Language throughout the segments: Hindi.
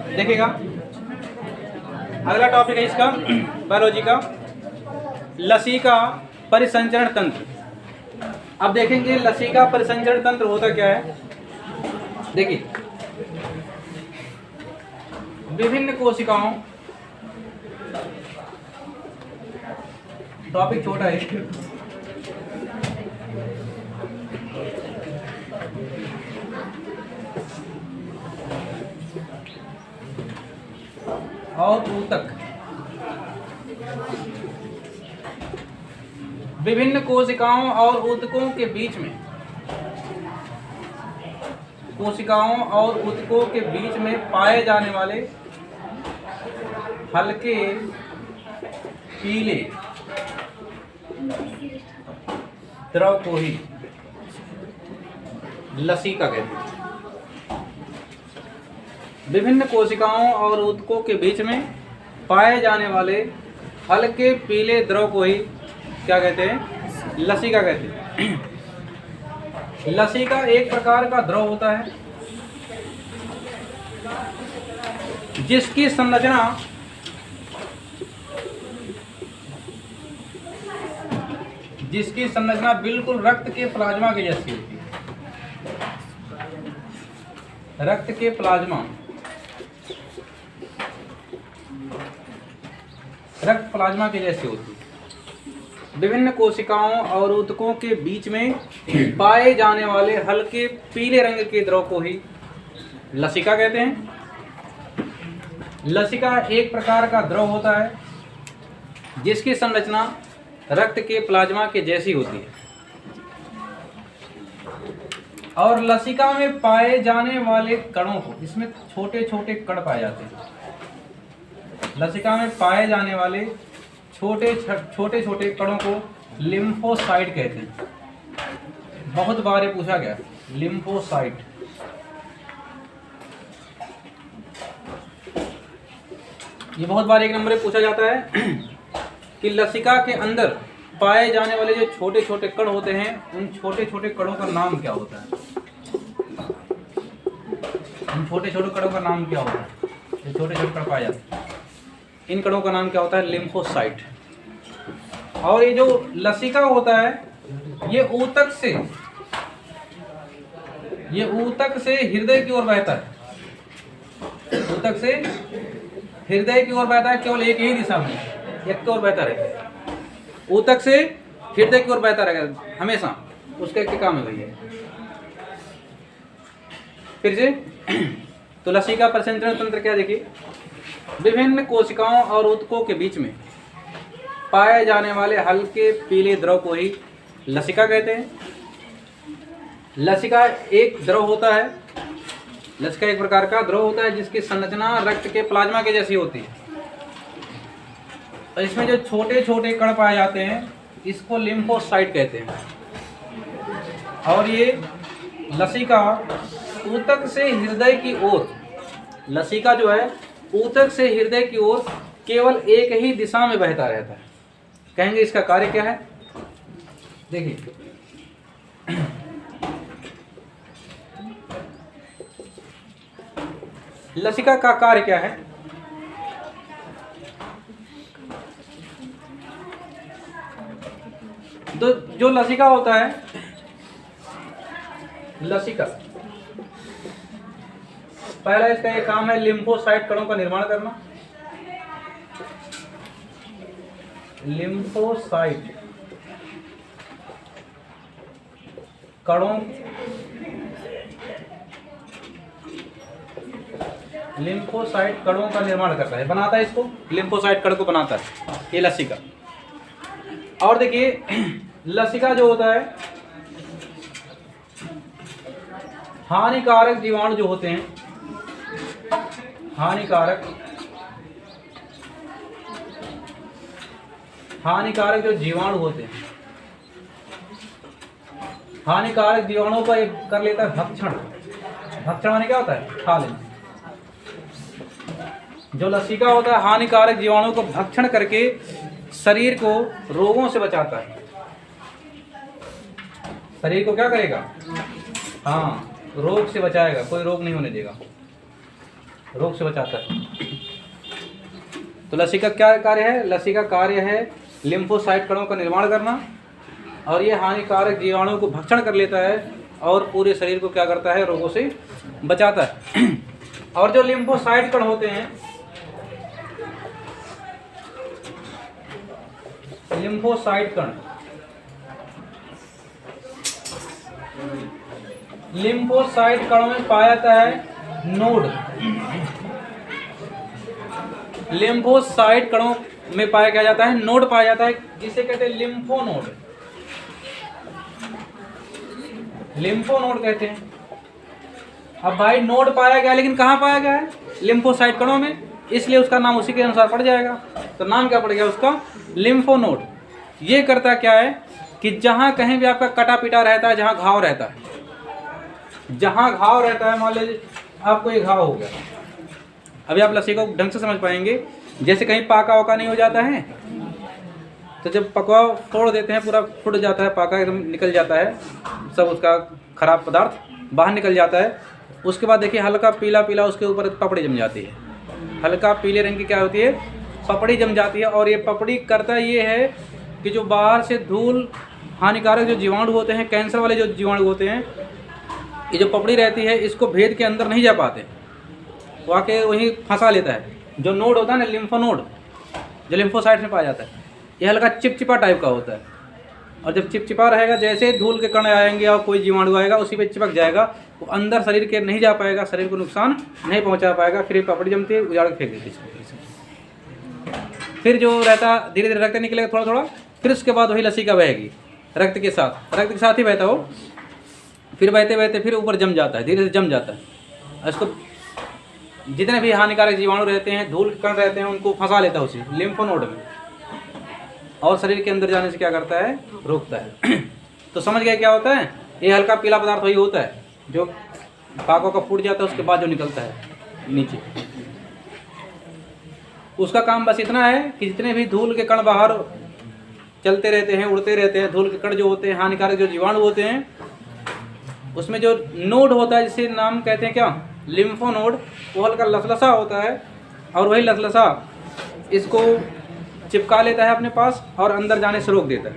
देखिएगा, अगला टॉपिक है इसका बायोलॉजी का, लसिका परिसंचरण तंत्र। अब देखेंगे लसिका परिसंचरण तंत्र होता क्या है। देखिए, विभिन्न कोशिकाओं, टॉपिक छोटा है, और ऊतक, विभिन्न कोशिकाओं और ऊतकों के बीच में, कोशिकाओं और ऊतकों के बीच में पाए जाने वाले हल्के पीले द्रव को ही लसिका कहते हैं। विभिन्न कोशिकाओं और ऊतकों के बीच में पाए जाने वाले हल्के पीले द्रव को ही क्या कहते हैं? लसिका कहते हैं। लसिका एक प्रकार का द्रव होता है जिसकी संरचना बिल्कुल रक्त के प्लाज्मा के जैसी होती है। रक्त के रक्त प्लाज्मा के जैसी होती है। विभिन्न कोशिकाओं और ऊतकों के बीच में पाए जाने वाले हल्के पीले रंग के द्रव को ही लसिका कहते हैं। लसिका एक प्रकार का द्रव होता है जिसकी संरचना रक्त के प्लाज्मा के जैसी होती है और लसिका में पाए जाने वाले कणों को, इसमें छोटे छोटे कण पाए जाते हैं। लसिका में पाए जाने वाले छोटे छोटे कणों को लिम्फोसाइट कहते हैं। बहुत बार ये पूछा गया, लिम्फोसाइट। ये बहुत बार एक नंबर पे पूछा जाता है कि लसिका के अंदर पाए जाने वाले जो छोटे छोटे कण होते हैं, उन छोटे छोटे कणों का नाम क्या होता है? इन छोटे छोटे कणों का नाम क्या होता है? ये छोटे छोटे कण पाए जाते हैं, इन कणों का नाम क्या होता है? लिम्फोसाइट। और ये जो लसिका होता है, ये ऊतक से हृदय की ओर बहता है। ऊतक से हृदय की ओर बहता है, केवल एक ही दिशा में, एक की ओर बहता रहेगा। ऊतक से हृदय की ओर बहता रहेगा हमेशा, उसका एक काम है भैया। फिर से तो लसिका परिसंचरण तंत्र क्या, देखिए, विभिन्न कोशिकाओं और ऊतकों के बीच में पाए जाने वाले हल्के पीले द्रव को ही लसिका कहते हैं। लसिका एक द्रव होता है, लसिका एक प्रकार का द्रव होता है जिसकी संरचना रक्त के प्लाज्मा के जैसी होती है। और इसमें जो छोटे छोटे कण पाए जाते हैं, इसको लिम्फोसाइट कहते हैं। और ये लसिका ऊतक से हृदय की ओर, लसिका जो है ऊतक से हृदय की ओर केवल एक ही दिशा में बहता रहता है। कहेंगे इसका कार्य क्या है? देखिए, लसिका का कार्य क्या है? तो जो लसिका होता है, लसिका पहला इसका ये काम है लिम्फोसाइट कणों का निर्माण करना। लिम्फोसाइट कणों का निर्माण करता है, बनाता है इसको, लिम्फोसाइट कण को बनाता है ये लसिका। और देखिए, लसिका जो होता है, हानिकारक जीवाणु जो होते हैं, हानिकारक जो जीवाणु होते हैं, हानिकारक जीवाणुओं का कर लेता है भक्षण। भक्षण माने क्या होता है? खा लेना। जो लसिका होता है हानिकारक जीवाणुओं को भक्षण करके शरीर को रोगों से बचाता है। शरीर को क्या करेगा? हाँ, रोग से बचाएगा, कोई रोग नहीं होने देगा। रोग से बचाता है। तो लसिका क्या कार्य है? लसिका कार्य है लिम्फोसाइट कणों का निर्माण करना, और ये हानिकारक जीवाणुओं को भक्षण कर लेता है और पूरे शरीर को क्या करता है? रोगों से बचाता है। और जो लिम्फोसाइट कण होते हैं, लिम्फोसाइट कण, लिम्फोसाइट कणों में पाया जाता है नोड। लिम्फोसाइट कणों में पाया क्या जाता है? नोड पाया जाता है, जिसे कहते हैं लिम्फोनोड। लिम्फोनोड कहते हैं। अब भाई नोड पाया गया, लेकिन कहाँ पाया गया है? लिम्फोसाइट कणों में, इसलिए उसका नाम उसी के अनुसार पड़ जाएगा। तो नाम क्या पड़ गया उसका? लिम्फोनोड। ये करता क्या है कि जहाँ कहीं भी आपका कटा पिटा रहता है, जहाँ घाव रहता है, जहाँ घाव रहता है, मान लीजिए आपको ये घाव हो गया, अभी आप लस्सी को ढंग से समझ पाएंगे। जैसे कहीं पाका वाका नहीं हो जाता है, तो जब पकवा तोड़ देते हैं, पूरा फूट जाता है, पाका एकदम निकल जाता है, सब उसका खराब पदार्थ बाहर निकल जाता है। उसके बाद देखिए हल्का पीला पीला उसके ऊपर पपड़ी जम जाती है, हल्का पीले रंग की क्या होती है? पपड़ी जम जाती है। और ये पपड़ी करता ये है कि जो बाहर से धूल, हानिकारक जो जीवाणु होते हैं, कैंसर वाले जो जीवाणु होते हैं, ये जो पपड़ी रहती है, इसको भेद के अंदर नहीं जा पाते, वो आके वहीं फंसा लेता है। जो नोड होता है ना, लिम्फोनोड, जो लिम्फोसाइट में पाया जाता है, ये हल्का चिपचिपा टाइप का होता है। और जब चिपचिपा रहेगा, जैसे धूल के कण आएंगे और कोई जीवाणु आएगा, उसी पे चिपक जाएगा, वो अंदर शरीर के नहीं जा पाएगा, शरीर को नुकसान नहीं पहुंचा पाएगा। फिर पपड़ी जमती है, उजाड़ के फेंक देती है। फिर जो रहता, धीरे धीरे रक्त निकलेगा थोड़ा थोड़ा, फिर उसके बाद वही लसिका बहेगी रक्त के साथ ही बहता हो। फिर बहते बहते फिर ऊपर जम जाता है, धीरे धीरे जम जाता है। इसको जितने भी हानिकारक जीवाणु रहते हैं, धूल के कण रहते हैं, उनको फंसा लेता है उसी लिम्फोनोड में, और शरीर के अंदर जाने से क्या करता है? रोकता है। तो समझ गए क्या होता है? ये हल्का पीला पदार्थ वही होता है जो पाकों का फूट जाता है, उसके बाद जो निकलता है नीचे। उसका काम बस इतना है कि जितने भी धूल के कण बाहर चलते रहते हैं, उड़ते रहते हैं, धूल के कण जो होते हैं, हानिकारक जो जीवाणु होते हैं, उसमें जो नोड होता है, जिसे नाम कहते हैं क्या? लिम्फोनोड, वो हल्का लसलसा होता है, और वही लसलसा इसको चिपका लेता है अपने पास और अंदर जाने से रोक देता है।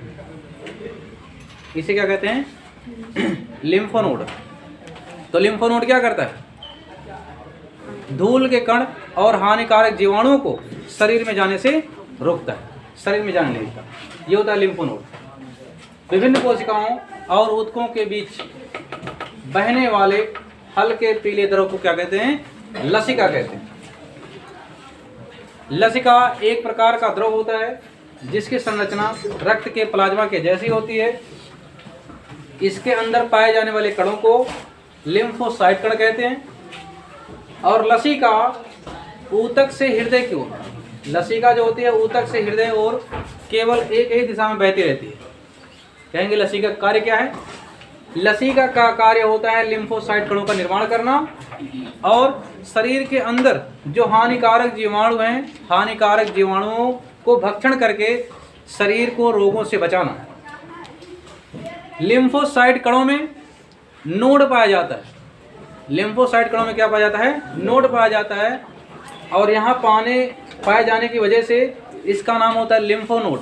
इसे क्या कहते हैं? लिम्फोनोड। तो लिम्फोनोड क्या करता है? धूल के कण और हानिकारक जीवाणुओं को शरीर में जाने से रोकता है, शरीर में जाने नहीं देता। ये होता है लिम्फोनोड। विभिन्न कोशिकाओं और ऊतकों के बीच बहने वाले हल्के पीले द्रव को क्या कहते हैं? लसिका कहते हैं। लसिका एक प्रकार का द्रव होता है जिसकी संरचना रक्त के प्लाज्मा के जैसी होती है। इसके अंदर पाए जाने वाले कणों को लिम्फोसाइट कण कहते हैं। और लसिका ऊतक से हृदय की ओर, लसिका जो होती है ऊतक से हृदय और केवल एक ही दिशा में बहती रहती है। कहेंगे लसिका का कार्य क्या है? लसिका का कार्य होता है लिम्फोसाइट कणों का निर्माण करना और शरीर के अंदर जो हानिकारक जीवाणु हैं, हानिकारक जीवाणुओं को भक्षण करके शरीर को रोगों से बचाना। लिम्फोसाइट कणों में नोड पाया जाता है। लिम्फोसाइट कणों में क्या पाया जाता है? नोड पाया जाता है। और यहाँ पाए जाने की वजह से इसका नाम होता है लिम्फोनोड।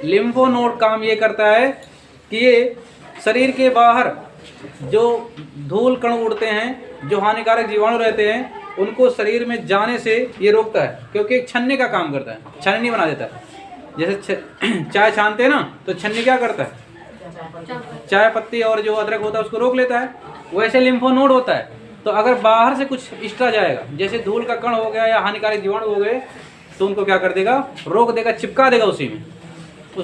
लिम्फोनोड काम ये करता है कि ये शरीर के बाहर जो धूल कण उड़ते हैं, जो हानिकारक जीवाणु रहते हैं, उनको शरीर में जाने से ये रोकता है, क्योंकि एक छन्नी का काम करता है, छन्नी बना देता है। जैसे चाय छानते हैं ना, तो छन्नी क्या करता है? चाय पत्ती और जो अदरक होता है उसको रोक लेता है। वैसे लिम्फोनोड होता है। तो अगर बाहर से कुछ एक्स्ट्रा जाएगा, जैसे धूल का कण हो गया या हानिकारक जीवाणु हो गए, तो उनको क्या कर देगा? रोक देगा, चिपका देगा उसी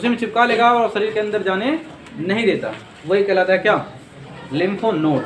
में चिपका लेगा और शरीर के अंदर जाने नहीं देता। वही कहलाता है क्या? लिम्फोनोड।